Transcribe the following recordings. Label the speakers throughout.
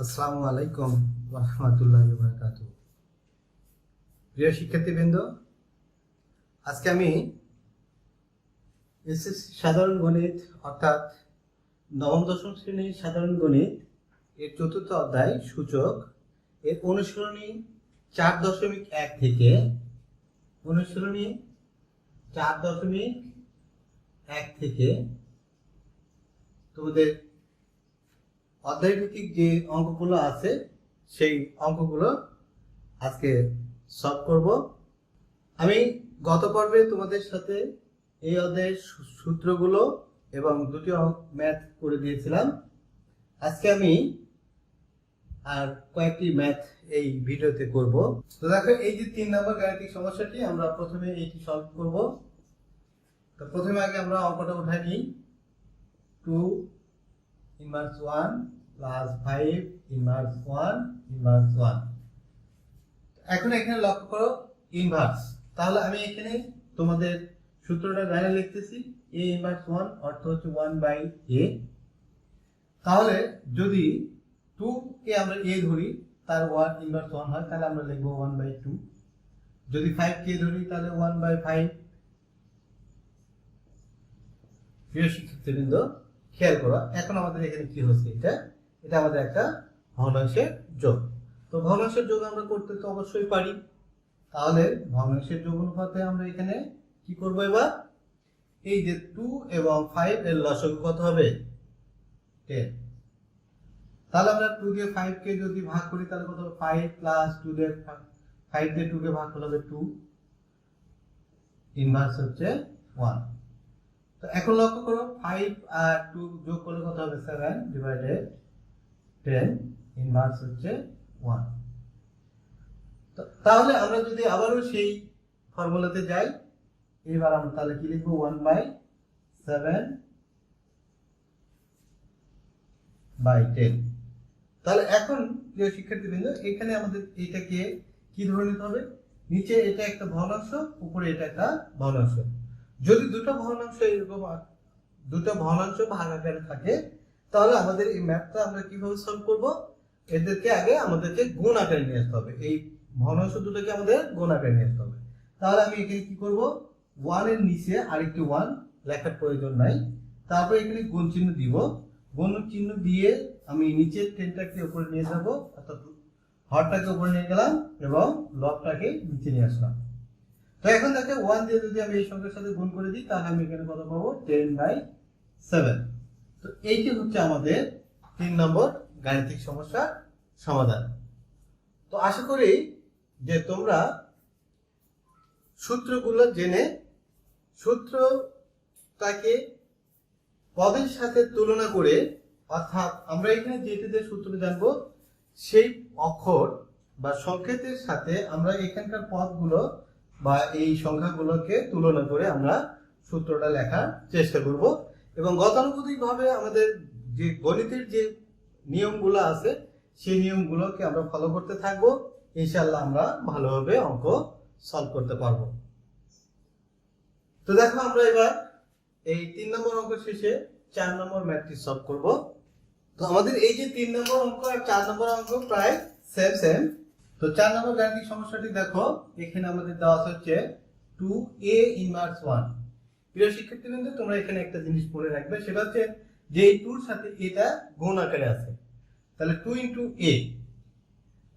Speaker 1: আসসালামু আলাইকুম ওয়া রাহমাতুল্লাহি ওয়া বারাকাতুহু। প্রিয় শিক্ষার্থীবৃন্দ, আজকে আমি এসএসসি সাধারণ গণিত অর্থাৎ নবম দশম শ্রেণীর সাধারণ গণিত এর চতুর্থ অধ্যায় সূচক এর অনুশীলনী 4.1 থেকে অনুশীলনী 4.1 থেকে তোমাদের অধ্যায়ভিত্তিক যে অঙ্কগুলো আছে সেই অঙ্কগুলো আজকে সলভ করব। আমি গত পর্বে তোমাদের সাথে এই অধ্যায়ের সূত্রগুলো এবং দুটি ম্যাথ করে দিয়েছিলাম। আজকে আমি আর কয়েকটি ম্যাথ এই ভিডিওতে করব। তো দেখো, এই যে 3 নম্বর গাণিতিক সমস্যাটি আমরা প্রথমে এইটি সলভ করব। তো প্রথমে আগে আমরা অঙ্কটা উঠাই নিই। 2 ইনভার্স 1 প্লাস 5 ইনভার্স 1 ইনভার্স 1। এখন এখানে লক্ষ্য করো ইনভার্স, তাহলে আমি এখানে তোমাদের সূত্রটা লাইনে লিখতেছি। a ইনভার্স 1 অর্থ হচ্ছে 1/a। তাহলে যদি 2 কে আমরা a ধরি তার 1 ইনভার্স 1 হয়, তাহলে আমরা লিখব 1/2। যদি 5 কে ধরি তাহলে 1/5। প্রিয় শিক্ষার্থীবৃন্দ, খেয়াল করো এখন আমাদের এখানে কি হচ্ছে, এটা আমাদের একটা ভগ্নাংশের যোগ। তো ভগ্নাংশের যোগ আমরা করতে তো অবশ্যই পারি। তাহলে ভগ্নাংশের যোগ অনুপাতে আমরা এখানে কি করব, এবার এই যে 2 এবং 5 এর লসাগু কত হবে, 10। তাহলে আমরা 2 দিয়ে 5 কে যদি ভাগ করি তাহলে কত হবে, 5 প্লাস 2 দিয়ে 5 দিয়ে 2 কে ভাগ করলে হবে 2, ইনভার্স হচ্ছে 1। তো এখন লক্ষ্য করো 5 আর 2 যোগ করলে কত হবে, 7 ডিভাইডেড 10, ইনভার্স হচ্ছে 1। তাহলে আমরা যদি আবারও সেই ফর্মুলাতে যাই, এবার আমরা তাহলে কি লিখবো, 1/7/10। তাহলে এখন প্রিয় শিক্ষার্থীবৃন্দ, এখানে আমাদের এটাকে কি ধরে নিতে হবে, নিচে এটা একটা ভগ্নাংশ, উপরে এটা একটা ভগ্নাংশ। যদি দুটো ভগ্নাংশ এরকম দুটো ভগ্নাংশ ভাগাকারে থাকে, তাহলে আমাদের এই ম্যাথটা আমরা কিভাবে সলভ করব, এদেরকে আগে আমাদেরকে গুণ আকারে নিয়ে আসতে হবে। এই ভগ্নাংশ দুটোকে আমাদের গুণ আকারে নিয়ে আসতে হবে। তাহলে আমি এখানে কি করব, 1 এর নিচে আরেকটি 1 লেখার প্রয়োজন নাই। তারপর এখানে গুণ চিহ্ন দিব। গুণ চিহ্ন দিয়ে আমি নিচের 10টাকে উপরে নিয়ে যাব, অর্থাৎ হরটাকে উপরে নিয়ে গেলাম এবং লবটাকে নিচে নিয়ে আসলাম। তো এখন দেখো 1 দিয়ে যদি আমি এই সংখ্যার সাথে গুণ করে দিই, তাহলে আমি এখানে কত পাবো, 10/7। তো এইটি হচ্ছে আমাদের 3 নম্বর গাণিতিক সমস্যার সমাধান। তো আশা করি যে তোমরা সূত্রগুলো জেনে সূত্রটাকে পদের সাথে তুলনা করে, অর্থাৎ আমরা এখানে যেটিতে সূত্র জানবো সেই অক্ষর বা সংকেতের সাথে আমরা এখানকার পদগুলো বা এই সংখ্যাগুলোকে তুলনা করে আমরা সূত্রটা লেখার চেষ্টা করব। এবং গতানুগতিকভাবে আমাদের যে গণিতের যে নিয়মগুলো আছে সেই নিয়মগুলোকে আমরা ফলো করতে থাকবো। ইনশাআল্লাহ আমরা ভালোভাবে অঙ্ক সলভ করতে পারবো। তো দেখো, আমরা এবার এই 3 নম্বর অঙ্ক শেষে 4 নম্বর ম্যাথটি সলভ করব। তো আমাদের এই যে 3 নম্বর অঙ্ক আর 4 নম্বর অঙ্ক প্রায় সেম। তো 4 নম্বর গাণিতিক সমস্যাটি দেখো, এখানে আমাদের দেওয়া হচ্ছে 2a ইনভার্স 1। প্রিয় শিক্ষার্থীবৃন্দ, তোমরা এখানে একটা জিনিস মনে রাখবে, সেটা হচ্ছে যে এই 2 এর সাথে এটা গুণ আকারে আছে। তাহলে 2 ইনটু a,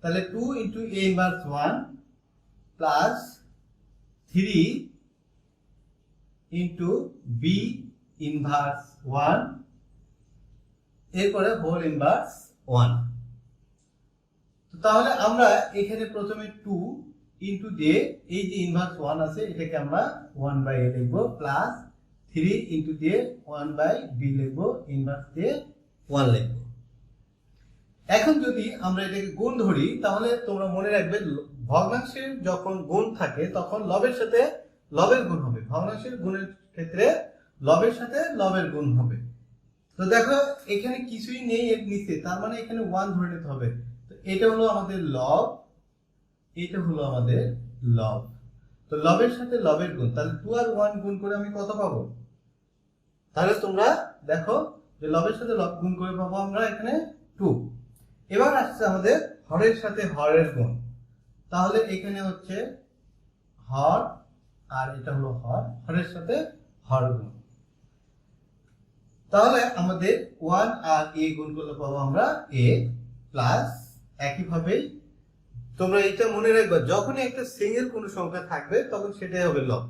Speaker 1: তাহলে 2 into a inverse 1 plus 3 into b inverse 1, এরপরে হোল ইনভার্স 1। তাহলে আমরা এখানে প্রথমে 2 ইনটু যে এই যে ইনভার্স 1 আছে এটাকে আমরা 1/a লিখব, প্লাস 3 ইনটু দিয়ে 1/b লিখব, ইনভার্স দিয়ে 1 লিখব। এখন যদি আমরা এটাকে গুণ ধরি, তাহলে তোমরা মনে রাখবে ভগ্নাংশের যখন গুণ থাকে তখন লবের সাথে লবের গুণ হবে। ভগ্নাংশের গুণের ক্ষেত্রে লবের সাথে লবের গুণ হবে। তো দেখো এখানে কিছুই নেই এর নিচে, তার মানে এখানে 1 ধরে নিতে হবে। তো এটা হলো আমাদের লব, এটা হলো আমাদের লব। তো লবের সাথে লবের গুণ, তাহলে 2 আর 1 গুণ করে আমি কত পাবো, তাহলে তোমরা দেখো যে লবের সাথে লব গুণ করে পাবো আমরা এখানে 2। এবার আসছে আমাদের হরের সাথে হরের গুণ। তাহলে এখানে হচ্ছে হর আর এটা হলো হর, হরের সাথে হর গুণ। তাহলে আমাদের 1 আর a গুণ করলে পাবো আমরা a প্লাস, একইভাবে তোমরা এটা মনে রাখবে যখনই একটা সিঙ্গেল কোনো সংখ্যা থাকবে তখন সেটাই হবে লব।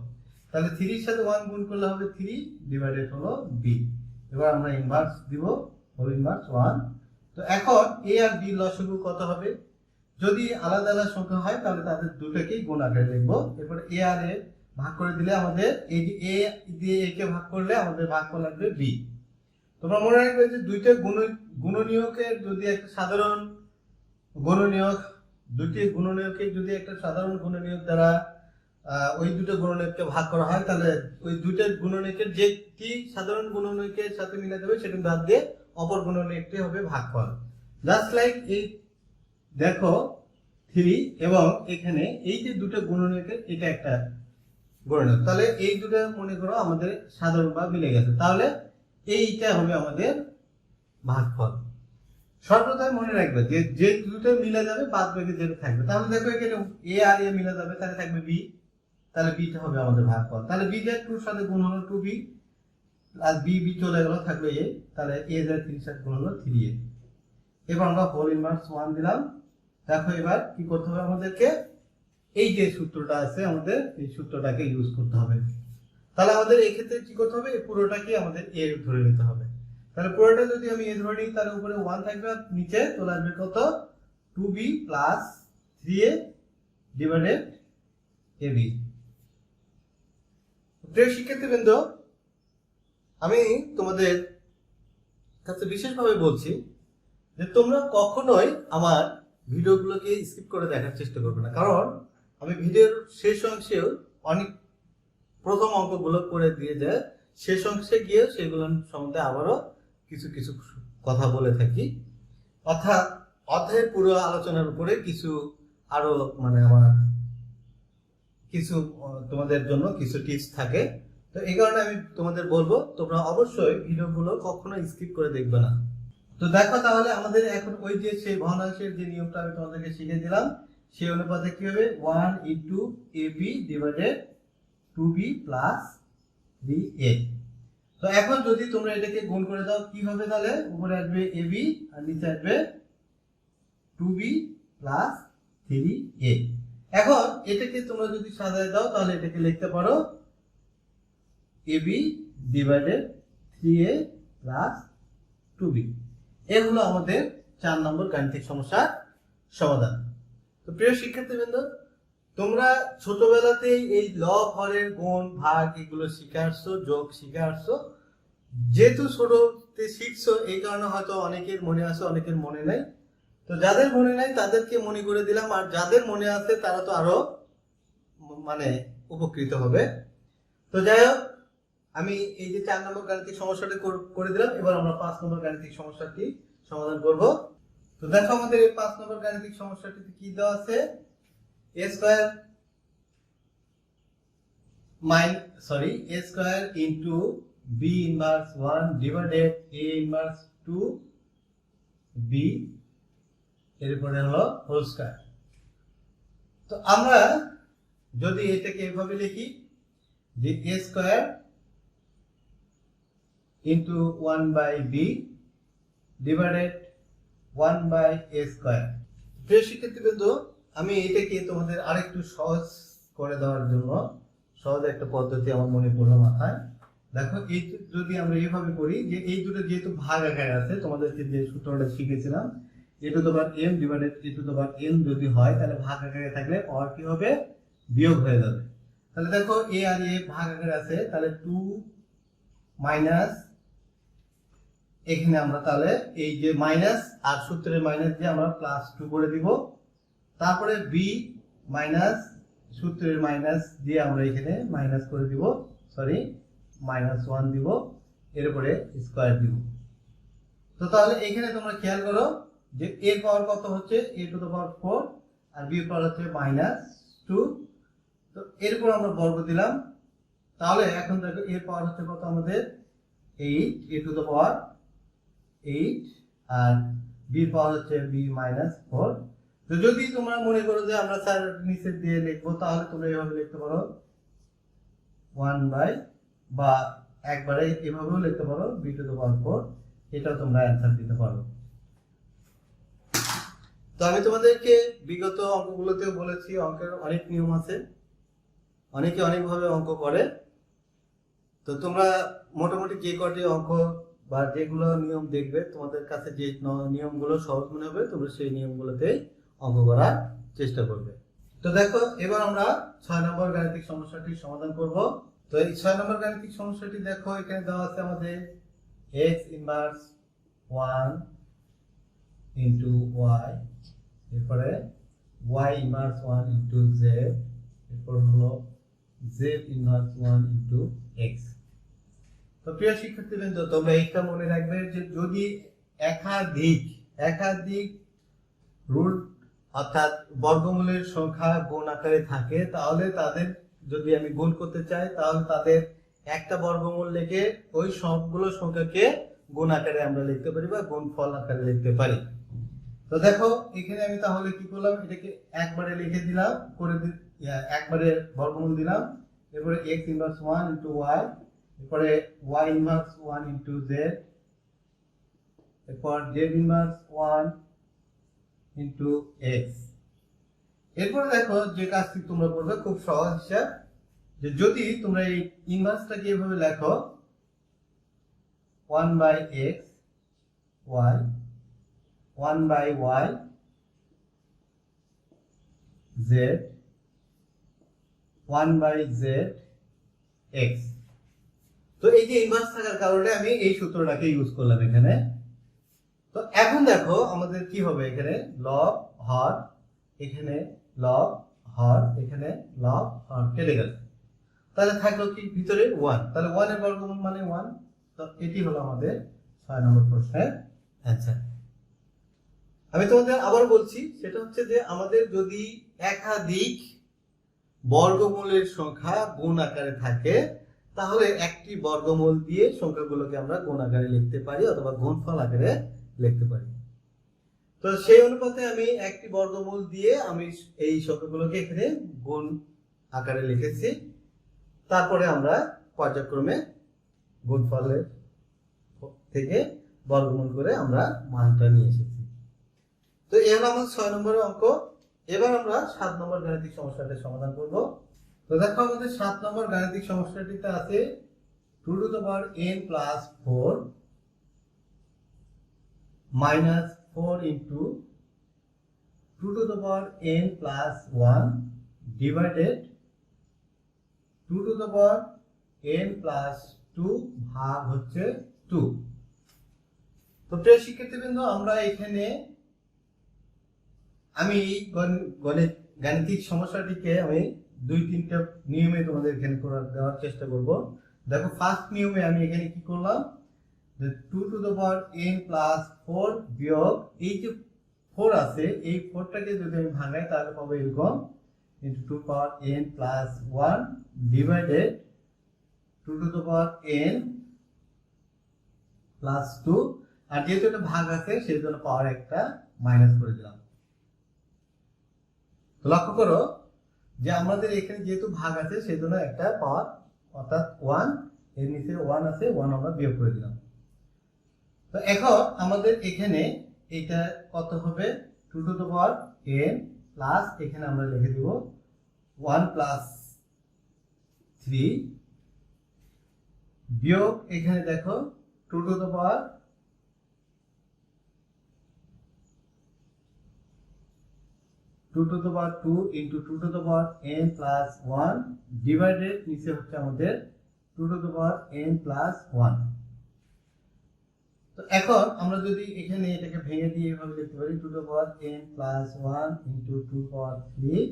Speaker 1: তাহলে 3 এর সাথে 1 গুণ করলে হবে 3 ডিভাইডেড হলো b। এবার আমরা ইনভার্স দিব, হোল ইনভার্স 1। তো এখন a আর b লসাগু কত হবে? যদি আলাদা আলাদা সংখ্যা হয় তাহলে তাদের দুটোকেই গুণ আকারে লিখবো। এরপর a আর a ভাগ করে দিলে আমাদের এই যে a দিয়ে a কে ভাগ করলে আমাদের ভাগফল লাগবে b। তোমরা মনে রাখবে যে দুইটা গুণনীয়কের যদি একটা সাধারণ গুণনীয়ক, দুটি গুণনীয়কের যদি একটা সাধারণ গুণনীয়ক দ্বারা ওই দুটো গুণনীয়ককে ভাগ করা হয় তাহলে ওই দুইটা গুণনীয়কের যেটি সাধারণ গুণনীয়কের সাথে মিলে যাবে সেটা বাদ দিয়ে অপর গুণনীয়কটি হবে ভাগফল। জাস্ট লাইক এই দেখো 3 এবং এখানে এই যে দুটো গুণনীয়কের এটা একটা গুণনীয়ক, তাহলে এই দুটো মনে করো আমাদের সাধারণ বা মিলে গেছে, তাহলে এইটা হবে আমাদের ভাগফল। সর্বদাই মনে রাখবে যে যে দুটো মিলে যাবে বাদ বাকি যেটা থাকবে। তাহলে দেখো এখানে a আর a মিলে যাবে, তাহলে থাকবে b, তাহলে bটা হবে আমাদের ভাগফল। তাহলে b এর 2 সাথে গুণ হলো 2b আর b চলে গেল, থাকলো a, তাহলে a এর 3 সাথে গুণ হলো 3a। এবার আমরা হোল ইনভার্স 1 দিলাম। দেখো এবার কি করতে হবে আমাদেরকে, এই যে সূত্রটা আছে আমাদের এই সূত্রটাকে ইউজ করতে হবে। তাহলে আমাদের এই ক্ষেত্রে কি করতে হবে, এই পুরোটাকে আমাদের a ধরে নিতে হবে। তাহলে পুরোটা যদি আমি a ধরে নিই তাহলে উপরে 1 থাকবে আর নিচে চলে আসবে কত, 2b plus 3a divided ab। প্রিয় শিক্ষার্থীবৃন্দ, আমি তোমাদের কাছে বিশেষভাবে বলছি যে তোমরা কখনোই আমার ভিডিওগুলোকে স্কিপ করে দেখার চেষ্টা করবে না, কারণ আমি ভিডিওর শেষ অংশেও অনেক প্রথম অঙ্কগুলো করে দিয়ে যায়, শেষ অংশে গিয়ে সেগুলো সম্বন্ধে আবারও কিছু কিছু কথা বলে থাকি। অর্থাৎ অধ্যায়ের পুরো আলোচনার উপরে কিছু আরো মানে আমার কিছু তোমাদের জন্য কিছু টিপস থাকে। তো এই কারণে আমি তোমাদের বলবো তোমরা অবশ্যই ভিডিওগুলো কখনো স্কিপ করে দেখবে না। তো দেখো তাহলে আমাদের এখন ওই যে সেই ভগ্নাংশের যে নিয়মটা আমি তোমাদেরকে শিখিয়ে দিলাম সেই অনুপাতে কি হবে, 1 into ab divided 2b plus 3a। তো এখন যদি তোমরা এটাকে গুণ করে দাও কি হবে, তাহলে উপরে আসবে ab আর নিচে আসবে 2b প্লাস 3a। এখন এটাকে তোমরা যদি সাজায় দাও তাহলে এটাকে লিখতে পারো ab divided 3a plus 2b। এ হলো আমাদের 4 নম্বর গাণিতিক সমস্যার সমাধান। তো প্রিয় শিক্ষার্থীবৃন্দ, তোমরা ছোটবেলাতেই এই লব হরের গুণ ভাগ এগুলো শিখে আসছো, যোগ শিখে আসছো। যেহেতু ছোটতে শিখছো এই কারণে হয়তো অনেকের মনে আছে অনেকের মনে নাই। তো যাদের মনে নাই তাদেরকে মনে করে দিলাম, আর যাদের মনে আছে তারা তো আরো মানে উপকৃত হবে। তো যাই হোক, আমি এই যে 4 নম্বর গাণিতিক সমস্যাটি করে দিলাম। এবার আমরা 5 নম্বর গাণিতিক সমস্যাটি সমাধান করব। তো দেখো আমাদের এই 5 নম্বর গাণিতিক সমস্যাটিতে কি দেওয়া আছে, a square into b inverse 1 divided a inverse 2b এর উপরে হলো হোল স্কয়ার। তো আমরা যদি এটাকে এভাবে লিখি যে a square into 1/b divided 1/a square. প্রিয় শিক্ষার্থীবৃন্দ, আমি এটাকে তোমাদের আরেকটু সহজ করে দেওয়ার জন্য সহজ একটা পদ্ধতি আমার মনে পড়লো মাথায়। দেখো এই যদি আমরা এইভাবে করি যে এই দুটো যেহেতু ভাগ আকারে আছে, তোমাদেরকে যে সূত্রটা শিখেছিলাম a to the power m divided a to the power n যদি হয় তাহলে ভাগ আকারে থাকলে পাওয়ার কি হবে, বিয়োগ হয়ে যাবে। তাহলে দেখো a আর a ভাগ আকারে আছে, তাহলে 2 মাইনাস, এখানে আমরা তাহলে এই যে মাইনাস আর সূত্রের মাইনাস দিয়ে আমরা প্লাস 2 করে দিব। তারপরে b মাইনাস সূত্রের মাইনাস দিয়ে আমরা এখানে মাইনাস করে দিব, সরি -1 দিব, এরপরে স্কয়ার দিব। তো তাহলে এখানে তোমরা খেয়াল করো যে a এর পাওয়ার কত হচ্ছে a টু দ্য পাওয়ার 4 আর b এর পাওয়ার হচ্ছে -2। তো এরপর আমরা বর্গ দিলাম। তাহলে এখন দেখো a এর পাওয়ার হচ্ছে কত আমাদের 8, a টু দ্য পাওয়ার 8 আর b b এর পাওয়ার হচ্ছে b মাইনাস 4। তো যদি তোমরা মনে করো যে আমরা স্যার নিচে দিয়ে লিখবো, তাহলে তোমরা এইভাবে লিখতে পারো 1 বাই, বা একবারে এভাবেও লিখতে পারো b টু দ্য পাওয়ার 4। এটাও তোমরা অ্যান্সার দিতে পারো। তো আমি তোমাদেরকে বিগত অঙ্কগুলোতেও বলেছি অঙ্কের অনেক নিয়ম আছে, অনেকে অনেকভাবে অঙ্ক করে। তো তোমরা মোটামুটি যে কটি অঙ্ক বা যেগুলো নিয়ম দেখবে তোমাদের কাছে যে নিয়মগুলো সহজ মনে হবে, তোমরা সেই নিয়মগুলোতেই অঙ্ক করার চেষ্টা করবে। তো দেখো, এবার আমরা 6 নম্বর গাণিতিক সমস্যাটির সমাধান করব। তো এই 6 নম্বর গাণিতিক সমস্যাটি দেখো, এখানে দেওয়া আছে আমাদের x ইনভার্স 1 ইনটু y, এরপরে y ইনভার্স 1 ইনটু z, এরপর হলো z ইনভার্স 1 ইনটু x। তো প্রিয় শিক্ষার্থীবৃন্দ, তোমরা এইটা মনে রাখবে যে যদি একাধিক রুট অর্থাৎ বর্গমূলের সংখ্যা গুণ আকারে থাকে, তাহলে তাদের যদি আমি গুণ করতে চাই, তাহলে তাদের একটা বর্গমূল লিখে ওই সবগুলো সংখ্যাকে গুণ আকারে আমরা লিখতে পারি বা গুণফল আকারে লিখতে পারি। তো দেখো, এখানে আমি তাহলে কি করলাম, এটাকে একবারে লিখে দিলাম, একবারে বর্গমূল দিলাম, এরপরে x ইনভার্স 1 ইনটু y, এরপরে y ইনভার্স 1 ইনটু z, এরপর z ইনভার্স 1 ইনটু x। এরপরে দেখো যে কাজটি তোমরা করবে খুব সহজ হিসাব, যে যদি তোমরা এই ইনভার্সটাকে এভাবে লেখো 1 by x y, 1 by y z, 1 by z x। তো এই যে ইনভার্স থাকার কারণে আমি এই সূত্রটাকে ইউজ করলাম এখানে। তো এখন দেখো আমাদের কি হবে, এখানে লব হর, এখানে লব হর, এখানে লব হর কেটে গেল, তাহলে থাকলো কি ভিতরে 1, তাহলে 1 এর বর্গমূল মানে 1। তো এটি হলো আমাদের 6 নম্বর প্রশ্নের অ্যানসার। আমি তোমাদের আবার বলছি, সেটা হচ্ছে যে আমাদের যদি একাধিক বর্গমূলের সংখ্যা গুণ আকারে থাকে, তাহলে একটি বর্গমূল দিয়ে সংখ্যাগুলোকে আমরা গুণ আকারে লিখতে পারি অথবা গুণফল আকারে লিখতে পারি। তো সেই অনুপাতে আমি একটি বর্গমূল দিয়ে আমি এই সংখ্যাগুলোকে এখানে গুণ আকারে লিখেছি, তারপরে আমরা পর্যায়ক্রমে গুণফলের থেকে বর্গমূল করে আমরা মানটা নিয়ে এসেছি। তো এই হলো আমাদের 6 নম্বরের অঙ্ক। এবার আমরা 7 নম্বর গাণিতিক সমস্যাটি সমাধান করব। তো দেখো, আমাদের 7 নম্বর গাণিতিক সমস্যাটিতে আছে 2 two the power n plus 4 minus 4 into 2 to the power n plus 1 divided 2 to the power n plus 2 ভাগ হচ্ছে 2। তো প্রিয় শিক্ষার্থীবৃন্দ, আমরা এখানে আমি গাণিতিক সমস্যাটিকে আমি 2-3টা নিয়মে তোমাদের এখানে দেওয়ার চেষ্টা করব। দেখো, ফার্স্ট নিয়মে আমি এখানে কি করলাম, 2 to the power n plus 4 বিয়োগ এই যে 4 আছে, এই 4টাকে যদি আমি ভাঙাই তাহলে পাবো এরকম into 2 power n plus 1 divided 2 to the power n plus 2, আর যেহেতু এটা ভাগ আছে সেই জন্য পাওয়ার একটা মাইনাস করে দিলাম। তো লক্ষ্য করো যে আমাদের এখানে যেহেতু ভাগ আছে সেই জন্য একটা পাওয়ার অর্থাৎ 1, এর নিচে 1 আছে, 1 আমরা বিয়োগ করে দিলাম। তো এখন আমাদের এখানে এটা কত হবে, 2 to the power n plus এখানে আমরা লিখে দিব 1 প্লাস 3 বিয়োগ এখানে দেখো 2 to the power 2 to the power 2 into 2 to the power n plus 1 divided নিচে হচ্ছে আমাদের 2 to the power n plus 1। তো এখন আমরা যদি এখানে এটাকে ভেঙে দিয়ে এভাবে লিখতে পারি 2 to the power n plus 1 into 2 power 3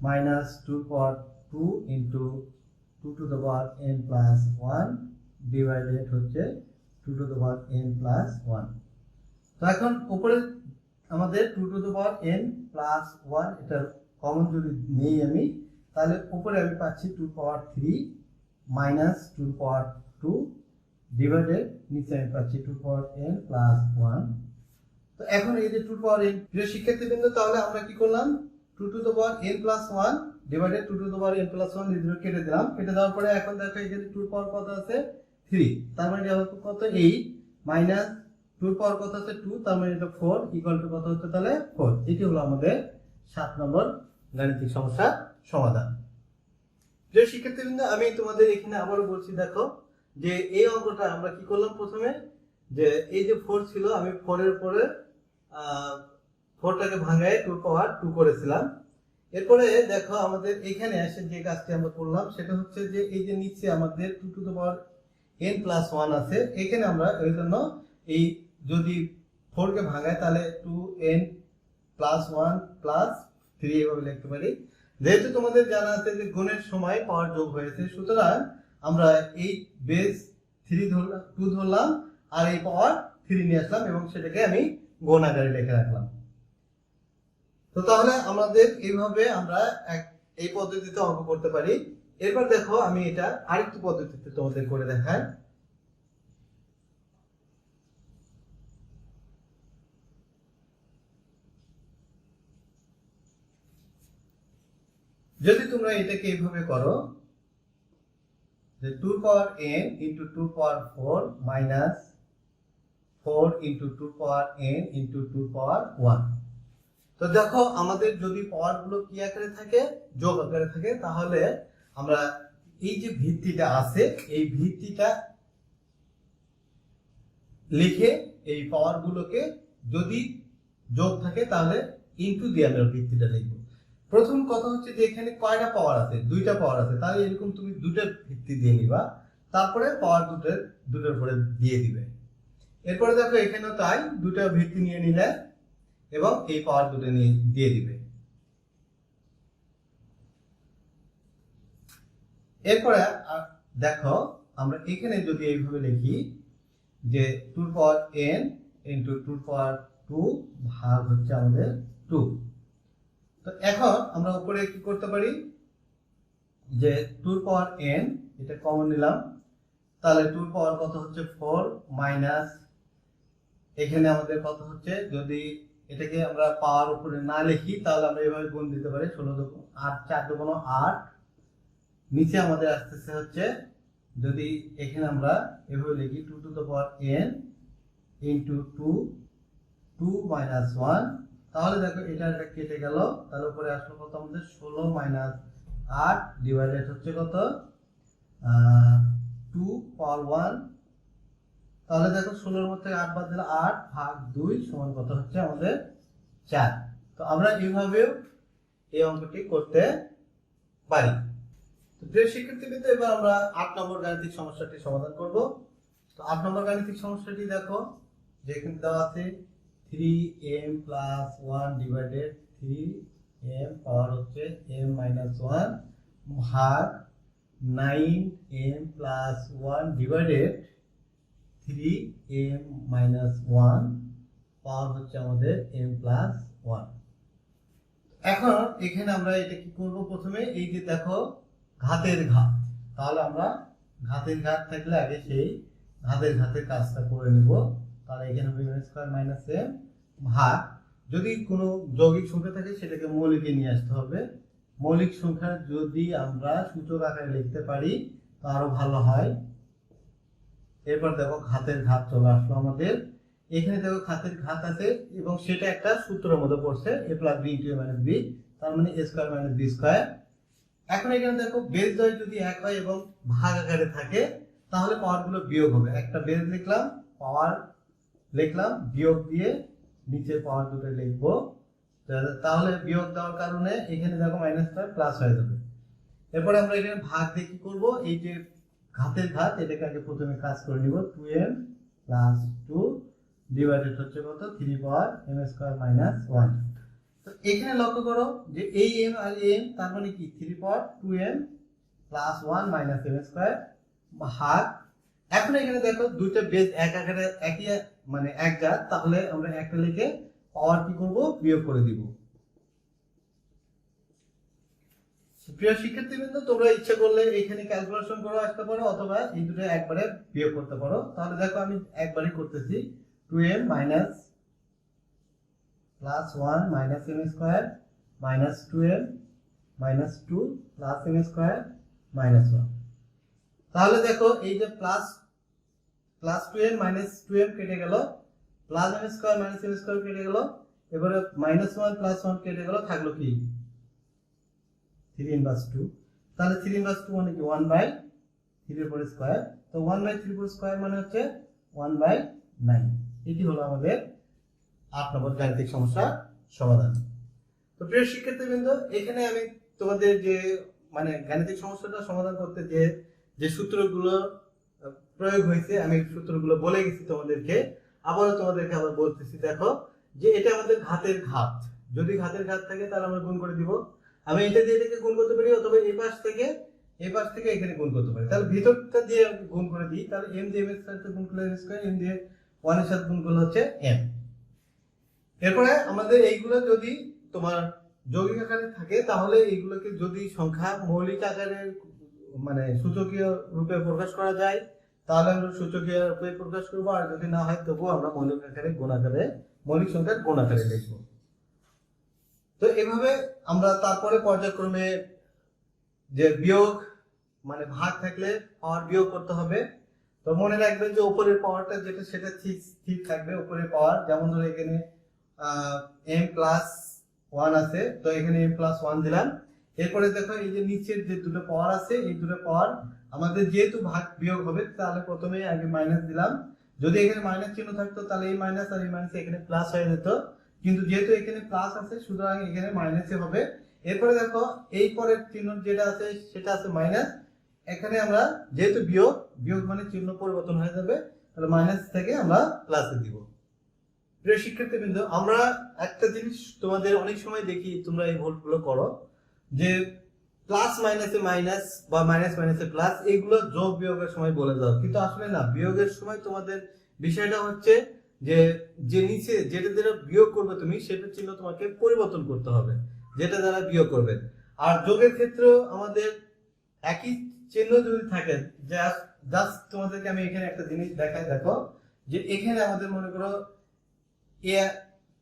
Speaker 1: minus 2 power 2 into 2 to the power n plus 1 divided হচ্ছে 2 to the power n plus 1। তো এখন উপরে আমাদের 2 to the power n plus 1 এটা কমন যদি নেই আমি, তাহলে উপরে আমি পাচ্ছি 2 power 3 minus 2 power 2 ডিভাইডেড নিচে আমি পাচ্ছি 2 power n plus 1। তো এখন এই যে 2 পাওয়ার n, প্রিয় শিক্ষার্থীবৃন্দ, তাহলে আমরা কি করলাম, 2 two the power n plus 1 divided 2 two the power n plus 1 এগুলো কেটে দিলাম। কেটে দেওয়ার পরে এখন দেখো এখানে 2 পাওয়ার কত আছে 3, তার মানে এটা হচ্ছে কত 8 মাইনাস 2 পাওয়ার কত আছে 2, তার মানে এটা 4 ইকুয়াল টু কত হচ্ছে তাহলে 4। এটি হলো আমাদের 7 নম্বর গাণিতিক সমস্যার সমাধান। প্রিয় শিক্ষার্থীবৃন্দ, আমি তোমাদের এখানে আবারও বলছি, দেখো যে এই অঙ্কটা আমরা কি করলাম, প্রথমে যে এই যে 4 ছিল, আমি 4 এর উপরে 4টাকে ভাঙায় 2 পাওয়ার 2 করেছিলাম। এরপরে দেখো আমাদের এখানে এসে যে কাজটি আমরা করলাম সেটা হচ্ছে যে এই যে নিচে আমাদের 2 two the power n plus 1 আছে, এখানে আমরা এই জন্য এই যদি 4 কে ভাঙায় তাহলে 2n প্লাস 1 প্লাস 3 এভাবে লিখতে পারি। যেহেতু তোমাদের জানা আছে যে গুণের সময় পাওয়ার যোগ হয়েছে, সুতরাং আমরা এই বেস 3 ধরলাম, 2 ধরলাম আর এই পাওয়ার 3 নিয়ে আসলাম এবং সেটাকে আমি গুণ আকারে লিখে রাখলাম। তো তাহলে আমাদের এইভাবে আমরা এই পদ্ধতিতে অঙ্ক করতে পারি। এরপর দেখো আমি এটা আরেকটি পদ্ধতিতে তোমাদের করে দেখাই। যদি তোমরা এটাকে এইভাবে করো যে 2 পাওয়ার n ইন্টু 2 পাওয়ার 4 মাইনাস 4 ইন্টু 2 পাওয়ার n ইন্টু 2 পাওয়ার 1, তো দেখো আমাদের যদি পাওয়ার গুলো কি আকারে থাকে, যোগ আকারে থাকে, তাহলে আমরা এই যে ভিত্তিটা আছে এই ভিত্তিটা লিখে এই পাওয়ার গুলোকে যদি যোগ থাকে তাহলে ইনটু দিয়ে আমরা ভিত্তিটা লিখব। প্রথম কথা হচ্ছে যে এখানে কয়টা পাওয়ার আছে, 2টা পাওয়ার আছে, তাহলে এরকম তুমি 2টা ভিত্তি দিয়ে নিবা, তারপরে পাওয়ার দুটোর উপরে দিয়ে দিবে। এরপরে দেখো এখানেও তাই 2টা ভিত্তি নিয়ে নিলে এবং এই পাওয়ার দুটো নিয়ে দিয়ে দিবে। এরপরে দেখো আমরা এখানে যদি এইভাবে লিখি যে 2 পাওয়ার n ইন্টু 2 পাওয়ার 2 ভাগ হচ্ছে আমাদের 2, তো এখন আমরা উপরে কি করতে পারি যে 2 পাওয়ার n এটা কমন নিলাম, তাহলে 2 পাওয়ার কত হচ্ছে 4 মাইনাস এখানে আমাদের কত হচ্ছে, যদি এটাকে আমরা পাওয়ার উপরে না লিখি তাহলে আমরা এভাবে গুণ দিতে পারি 16 8 4 2 8, নিচে আমাদের আসতেছে হচ্ছে যদি এখানে আমরা এভাবে লিখি 2 two the power n into 2 minus 1, তাহলে দেখো এটা কেটে গেল, তাহলে উপরে আসলো কত আমাদের 16 মাইনাস 8 ডিভাইডেড হচ্ছে কত 2 পাওয়ার 1, তাহলে দেখো 16 এর মধ্যে 8 বাদ দিলে 8 ভাগ 2 সমান কত হচ্ছে আমাদের 4। তো আমরা এইভাবেও এই অঙ্কটি করতে পারি। তো প্রিয় শিক্ষার্থীবৃন্দ, এবার আমরা 8 নম্বর গাণিতিক সমস্যাটি সমাধান করব। তো 8 নম্বর গাণিতিক সমস্যাটি দেখো যে এখানে দেওয়া আছে 3m প্লাস 1 ডিভাইডেড 3m পাওয়ার হচ্ছে m মাইনাস 1 ভাগ 9m plus 1 divided 3m minus 1 পাওয়ার হচ্ছে আমাদের m প্লাস 1। এখন এখানে আমরা এটা কি করব, প্রথমে এই যে দেখো ঘাতের ঘাত, তাহলে আমরা ঘাতের ঘাত থাকলে আগে সেই ঘাতের কাজটা করে নেব। তাহলে এখানে হবে m স্কয়ার মাইনাস m ভাগ, যদি কোনো যৌগিক সংখ্যা থাকে সেটাকে মৌলিকে নিয়ে আসতে হবে। মৌলিক সংখ্যা যদি আমরা সূচক আকারে লিখতে পারি তো আরো ভালো হয়। এরপর দেখো ঘাতের ঘাত চলে আসলো আমাদের, এখানে দেখো ঘাতের ঘাত আছে এবং সেটা একটা সূত্রের মধ্যে পড়ছে a plus b into a minus b, তার মানে a square minus b square. এখন এখানে দেখো বেস দ্বয় যদি এক হয় এবং ভাগ আকারে থাকে তাহলে পাওয়ার গুলো বিয়োগ হবে। একটা বেস লিখলাম, পাওয়ার লিখলাম, বিয়োগ দিয়ে নিচে পাওয়ার দুটো লিখবো, তাহলে বিয়োগ দেওয়ার কারণে এখানে দেখো মাইনাসটা প্লাস হয়ে যাবে। এরপরে আমরা এখানে ভাগ দিয়ে কি করবো, এই যে ঘাতের ঘাত এটাকে আগে প্রথমে কাজ করে নিব, 2m প্লাস 2 ডিভাইডেড হচ্ছে কত 3 পাওয়ার m স্কয়ার মাইনাস 1। তো এখানে লক্ষ্য করো যে এই m আর m তার মানে কি 3 পাওয়ার 2m plus 1 minus m square ভাগ, এখন এখানে দেখো দুইটা বেস এক আকারে একই মানে এক জাত, তাহলে আমরা একটা লিখে পাওয়ার কি করব বিয়োগ করে দিব। প্রিয় শিক্ষার্থীবৃন্দ, তোমরা ইচ্ছা করলে এখানে ক্যালকুলেশন করে আসতে পারো অথবা এই দুটো একবারে বিয়োগ করতে পারো। তাহলে দেখো আমি একবারই করতেছি, 2m minus plus 1 minus M square minus 2m minus 2 plus M square minus 1। তাহলে দেখো এই যে প্লাস 2m মাইনাস 2m কেটে গেল, plus M square minus M square কেটে গেল, এবারে মাইনাস 1 প্লাস 1 কেটে গেল, থাকলো কি 3 ইনভার্স 2। তাহলে 3 ইনভার্স 2 মানে কি 1 বাই 3 এর উপরে স্কয়ার। তো 1 বাই 3 এর উপরে স্কয়ার মানে হচ্ছে 1 বাই 9। এটি হলো আমাদের 8 নম্বর গাণিতিক সমস্যার সমাধান। তো প্রিয় শিক্ষার্থীবৃন্দ, এখানে আমি তোমাদের যে মানে গাণিতিক সমস্যাটা সমাধান করতে যে সূত্রগুলো প্রয়োগ হয়েছে, আমি সূত্রগুলো বলে গেছি তোমাদেরকে, আবারও তোমাদেরকে আবার বলতেছি। দেখো যে এটা আমাদের ঘাতের ঘাত, যদি ঘাতের ঘাত থাকে তাহলে আমরা গুণ করে দিব। আমি এটা দিয়ে এটাকে গুণ করতে পারি, অথবা এই পাশ থেকে এখানে গুণ করতে পারি। তাহলে ভিতরটা দিয়ে গুণ করে দিই, তাহলে m দিয়ে m এর সাথে গুণ করলে m স্কয়ার, m দিয়ে 1 এর সাথে গুণ করলে হচ্ছে m। এরপরে আমাদের এইগুলো যদি তোমার যৌগিক আকারে থাকে, তাহলে এইগুলোকে যদি সংখ্যা মৌলিক আকারে মানে সূচকীয় রূপে প্রকাশ করা যায়, তাহলে আমরা সূচকীয় রূপে প্রকাশ করব। আর যদি না হয় তবুও আমরা মৌলিক আকারে গুণ আকারে মৌলিক সংখ্যার গুণ আকারে লিখব। তো এভাবে আমরা তারপরে পর্যায়ক্রমে যে বিয়োগ মানে ভাগ থাকলে পাওয়ার বিয়োগ করতে হবে। তো মনে রাখবেন যে উপরের পাওয়ারটা যেটা সেটা ঠিক থাকবে, উপরের পাওয়ার। যেমন ধরো এখানে m প্লাস 1 আছে, তো এখানে m প্লাস 1 দিলাম। এরপরে দেখো এই যে নিচের যে দুটো পাওয়ার আছে, এই দুটো পাওয়ার আমাদের যেহেতু ভাগ বিয়োগ হবে, তাহলে প্রথমে আগে মাইনাস দিলাম। যদি এখানে মাইনাস চিহ্ন থাকতো তাহলে এই মাইনাস আর এই মাইনাস এখানে প্লাস হয়ে যেত, কিন্তু যেহেতু এখানে প্লাস আছে সুতরাং এখানে মাইনাসই হবে। এরপরে দেখো এই পরের চিহ্ন যেটা আছে সেটা আছে মাইনাস, এখানে আমরা যেহেতু বিয়োগ মানে চিহ্ন পরিবর্তন হয়ে যাবে, তাহলে মাইনাস থেকে আমরা প্লাসে দিব। প্রিয় শিক্ষার্থীবৃন্দ, আমরা একটা জিনিস তোমাদের অনেক সময় দেখি, তোমরা এই ভুলগুলো করো, যে প্লাস মাইনাসে মাইনাস বা মাইনাস মাইনাসে প্লাস, এগুলো যোগ বিয়োগের সময় বলে দাও, কিন্তু আসলে না। বিয়োগের সময় তোমাদের বিষয়টা হচ্ছে যে নিচে যেটা দ্বারা বিয়োগ করবে তুমি, সেটার চিহ্ন তোমাকে পরিবর্তন করতে হবে, যেটা দ্বারা বিয়োগ করবে। আর যোগের ক্ষেত্রেও আমাদের একই চিহ্ন যদি থাকে, জাস্ট তোমাদেরকে আমি এখানে একটা জিনিস দেখাই। দেখো যে এখানে আমাদের মনে করো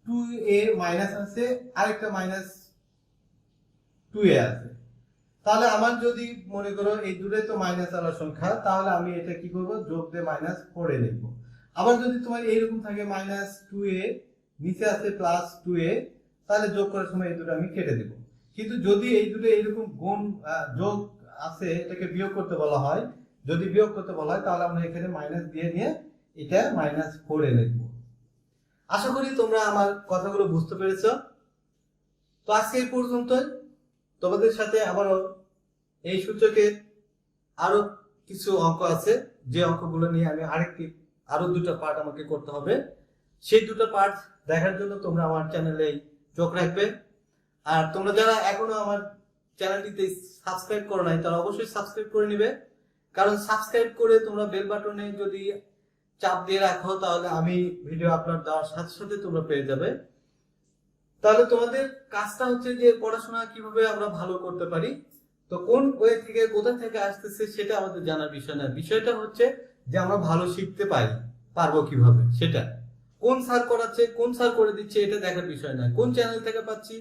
Speaker 1: 2a মাইনাস আছে, আরেকটা মাইনাস 2a আছে। তাহলে আমার যদি মনে করো এই দুটোই তো মাইনাস আলা সংখ্যা, তাহলে আমি এটা কি করব, যোগ দিয়ে মাইনাস 4a লিখবো। আবার যদি তোমার এইরকম থাকে মাইনাস 2a নিচে আছে প্লাস 2a, তাহলে যোগ করার সময় এই দুটো আমি কেটে দেব। কিন্তু যদি এই দুটো এইরকম গুণ যোগ আছে, এটাকে বিয়োগ করতে বলা হয়, যদি বিয়োগ করতে বলা হয়, তাহলে আমরা এখানে মাইনাস দিয়ে নিয়ে এটা মাইনাস 4a লিখবো। আশা করি তোমরা আমার কথাগুলো বুঝতে পেরেছো। তো আজকে এই পর্যন্তই। তোমাদের সাথে আবারও এই সূচকের আরো কিছু অঙ্ক আছে, যে অঙ্কগুলো নিয়ে আমি আরো দুটো পার্ট আমাকে করতে হবে। সেই দুটো পার্ট দেখার জন্য তোমরা আমার চ্যানেলে চোখ রাখবে। আর তোমরা যারা এখনো আমার চ্যানেলটিতে সাবস্ক্রাইব করো নাই, তারা অবশ্যই সাবস্ক্রাইব করে নিবে। কারণ সাবস্ক্রাইব করে তোমরা বেল বাটনে যদি চাপ দিয়ে রাখো, তাহলে আমি ভিডিও আপলোড দেওয়ার সাথে সাথে তোমরা পেয়ে যাবে। তাহলে তোমাদের কাজটা হচ্ছে যে পড়াশোনা কিভাবে আমরা ভালো করতে পারি। তো কোন ওয়ে থেকে কোথা থেকে আসতেছে সেটা আমাদের জানার বিষয় না, বিষয়টা হচ্ছে যে আমরা ভালো শিখতে পারবো কিভাবে, সেটা কোন স্যার করাচ্ছে, কোন স্যার করে দিচ্ছে, এটা দেখার বিষয় না। কোন চ্যানেল থেকে পাচ্ছি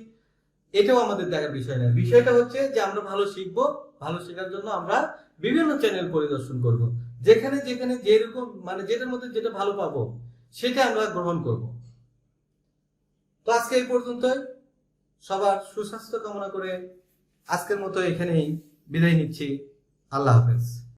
Speaker 1: এটাও আমাদের দেখার বিষয় না। বিষয়টা হচ্ছে যে আমরা ভালো শিখবো। ভালো শেখার জন্য আমরা বিভিন্ন চ্যানেল পরিদর্শন করব, যেখানে যেখানে যেরকম মানে যেটার মধ্যে যেটা ভালো পাবো সেটা আমরা গ্রহণ করব। তো আজকে এই পর্যন্তই। সবার সুস্বাস্থ্য কামনা করে আজকের মতো এখানেই বিদায় নিচ্ছি। আল্লাহ হাফেজ।